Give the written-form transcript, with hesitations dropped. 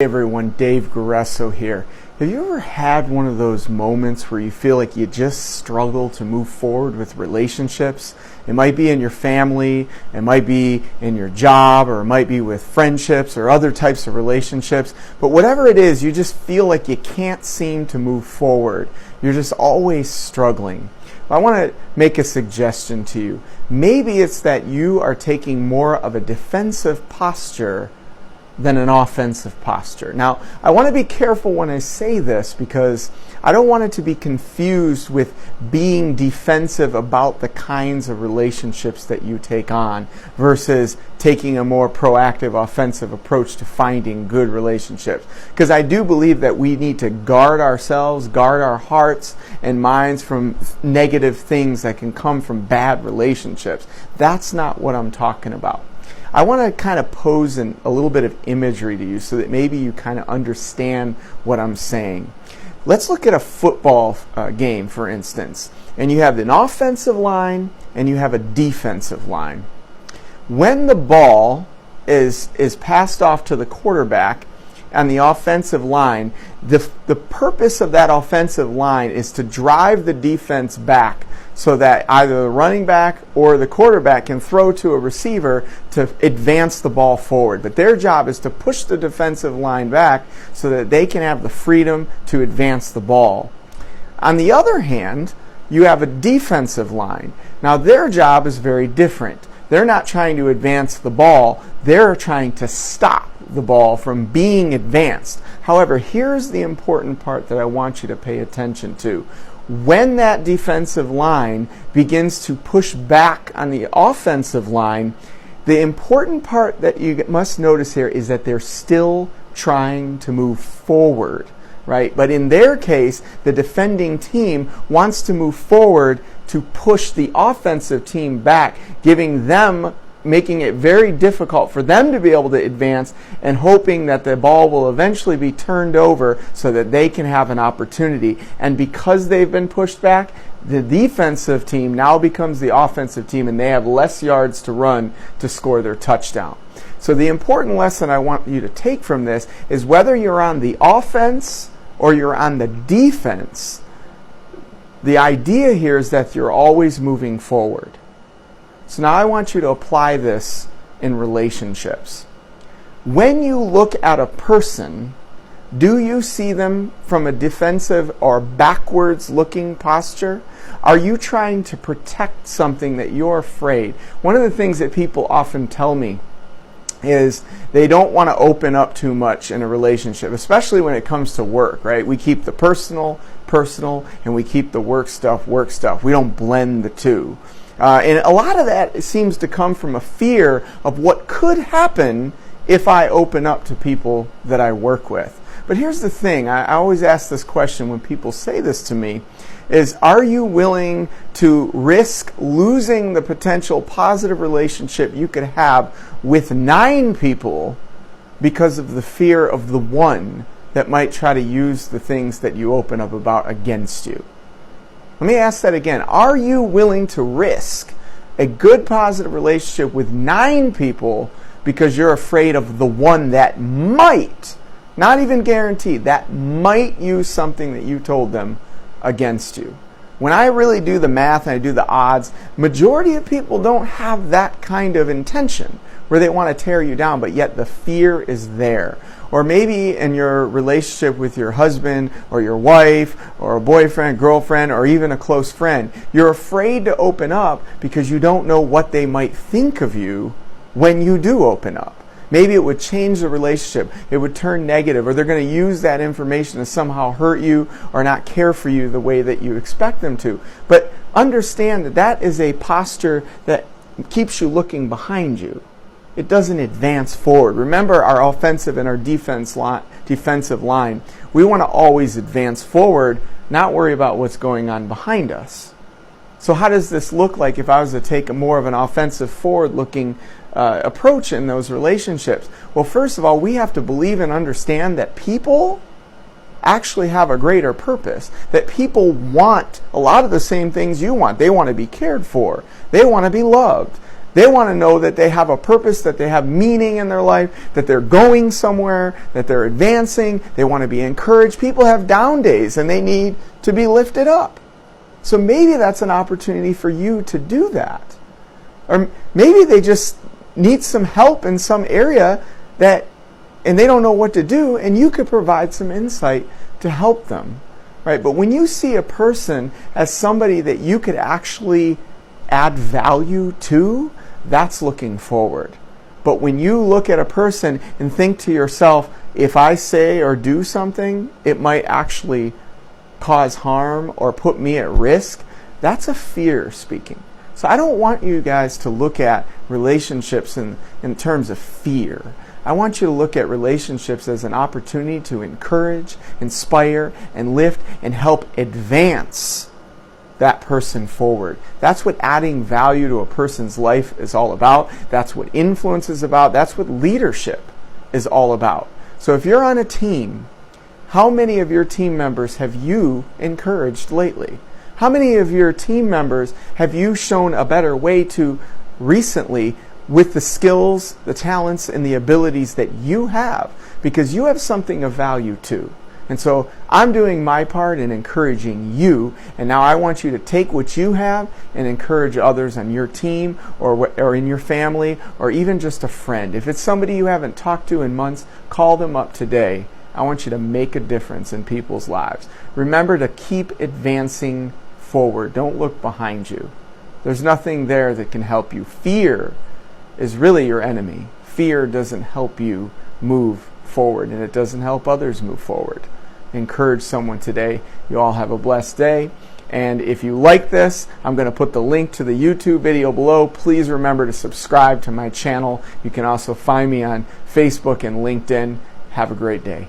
Hey everyone, Dave Guresso here. Have you ever had one of those moments where you feel like you just struggle to move forward with relationships? It might be in your family, it might be in your job, or it might be with friendships or other types of relationships. But whatever it is, you just feel like you can't seem to move forward. You're just always struggling. I want to make a suggestion to you. Maybe it's that you are taking more of a defensive posture than an offensive posture. Now, I want to be careful when I say this because I don't want it to be confused with being defensive about the kinds of relationships that you take on versus taking a more proactive, offensive approach to finding good relationships. Because I do believe that we need to guard ourselves, guard our hearts and minds from negative things that can come from bad relationships. That's not what I'm talking about. I want to kind of pose a little bit of imagery to you so that maybe you kind of understand what I'm saying. Let's look at a football game, for instance. And you have an offensive line and you have a defensive line. When the ball is passed off to the quarterback on the offensive line, the purpose of that offensive line is to drive the defense back so that either the running back or the quarterback can throw to a receiver to advance the ball forward. But their job is to push the defensive line back so that they can have the freedom to advance the ball. On the other hand, you have a defensive line. Now their job is very different. They're not trying to advance the ball, they're trying to stop the ball from being advanced. However, here's the important part that I want you to pay attention to. When that defensive line begins to push back on the offensive line, the important part that you must notice here is that they're still trying to move forward, right? But in their case, the defending team wants to move forward to push the offensive team back, making it very difficult for them to be able to advance and hoping that the ball will eventually be turned over so that they can have an opportunity. And because they've been pushed back, the defensive team now becomes the offensive team and they have less yards to run to score their touchdown. So the important lesson I want you to take from this is whether you're on the offense or you're on the defense, the idea here is that you're always moving forward. So now I want you to apply this in relationships. When you look at a person, do you see them from a defensive or backwards looking posture? Are you trying to protect something that you're afraid? One of the things that people often tell me is they don't want to open up too much in a relationship, especially when it comes to work, right? We keep the personal, and we keep the work stuff. We don't blend the two. And a lot of that seems to come from a fear of what could happen if I open up to people that I work with. But here's the thing, I always ask this question when people say this to me, is are you willing to risk losing the potential positive relationship you could have with 9 people because of the fear of the one that might try to use the things that you open up about against you? Let me ask that again. Are you willing to risk a good positive relationship with 9 people because you're afraid of the one that might, not even guaranteed, that might use something that you told them against you? When I really do the math and I do the odds, majority of people don't have that kind of intention where they want to tear you down, but yet the fear is there. Or maybe in your relationship with your husband or your wife or a boyfriend, girlfriend, or even a close friend, you're afraid to open up because you don't know what they might think of you when you do open up. Maybe it would change the relationship, it would turn negative, or they're going to use that information to somehow hurt you or not care for you the way that you expect them to. But understand that that is a posture that keeps you looking behind you. It doesn't advance forward. Remember our offensive and our defensive line. We want to always advance forward, not worry about what's going on behind us. So how does this look like if I was to take a more of an offensive, forward-looking approach in those relationships? Well, first of all, we have to believe and understand that people actually have a greater purpose, that people want a lot of the same things you want. They want to be cared for. They want to be loved. They want to know that they have a purpose, that they have meaning in their life, that they're going somewhere, that they're advancing. They want to be encouraged. People have down days and they need to be lifted up. So maybe that's an opportunity for you to do that. Or maybe they just need some help in some area and they don't know what to do, and you could provide some insight to help them. Right? But when you see a person as somebody that you could actually add value to, that's looking forward. But when you look at a person and think to yourself, if I say or do something, it might actually cause harm or put me at risk, that's a fear speaking. So I don't want you guys to look at relationships in terms of fear. I want you to look at relationships as an opportunity to encourage, inspire, and lift and help advance that person forward. That's what adding value to a person's life is all about. That's what influence is about. That's what leadership is all about. So if you're on a team, how many of your team members have you encouraged lately? How many of your team members have you shown a better way to recently with the skills, the talents, and the abilities that you have? Because you have something of value too. And so I'm doing my part in encouraging you, and now I want you to take what you have and encourage others on your team or in your family or even just a friend. If it's somebody you haven't talked to in months, call them up today. I want you to make a difference in people's lives. Remember to keep advancing forward. Don't look behind you. There's nothing there that can help you. Fear is really your enemy. Fear doesn't help you move forward, and it doesn't help others move forward. Encourage someone today. You all have a blessed day. And if you like this, I'm going to put the link to the YouTube video below. Please remember to subscribe to my channel. You can also find me on Facebook and LinkedIn. Have a great day.